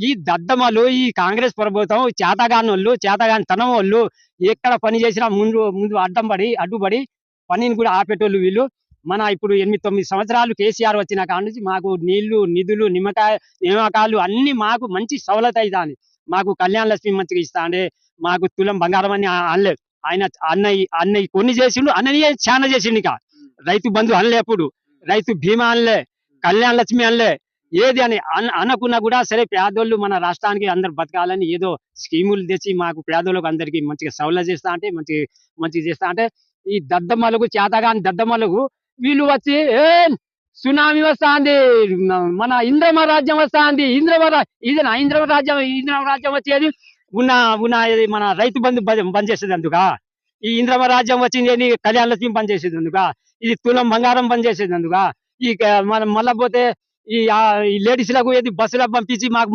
ఈ దద్దమలు ఈ కాంగ్రెస్ ప్రభుత్వం చేతగానోళ్ళు చేతగాని తనం వాళ్ళు ఎక్కడ పని చేసినా ముందు ముందు అడ్డుపడి పనిని కూడా ఆపేటోళ్ళు వీళ్ళు. మన ఇప్పుడు 8-9 సంవత్సరాలు కేసీఆర్ వచ్చిన కాడ నుంచి మాకు నీళ్లు నిధులు నియామకాలు అన్ని మాకు మంచి సవలత అవుతాంది. మాకు కళ్యాణ లక్ష్మి మంచిగా ఇస్తాండే, మాకు తులం బంగారం అని అనలేదు. ఆయన అన్నయ్య కొన్ని చేసిండు, అన్నయ్య చాలా చేసిండు. ఇక రైతు బంధు అనలే, ఎప్పుడు రైతు బీమా అనలే, కళ్యాణ లక్ష్మి అనలే, ఏది అని అనకున్నా కూడా సరే పేదోళ్ళు మన రాష్ట్రానికి అందరు బతకాలని ఏదో స్కీములు తెచ్చి మాకు పేదోళ్ళకు అందరికి మంచిగా సవలత చేస్తా అంటే మంచిగా చేస్తా అంటే ఈ దద్దమ్మలకు చేతగాని దద్దమ్మలకు వీళ్ళు వచ్చి సునామీ వస్తాంది, మన ఇంద్రమ రాజ్యం వస్తాంది, ఇంద్రమ రాజ్యం వచ్చేది మన రైతు బంధు బంద్ చేసేది అందుక, ఈ ఇంద్రమ రాజ్యం వచ్చింది కళ్యాణ లక్ష్మి బంద్ చేసేది అందుక, ఇది తులం బంగారం బంద్ చేసేది అందుక, ఈ మనం మళ్ళా పోతే ఈ లేడీస్లకు ఏది బస్సులకు పంపించి మాకు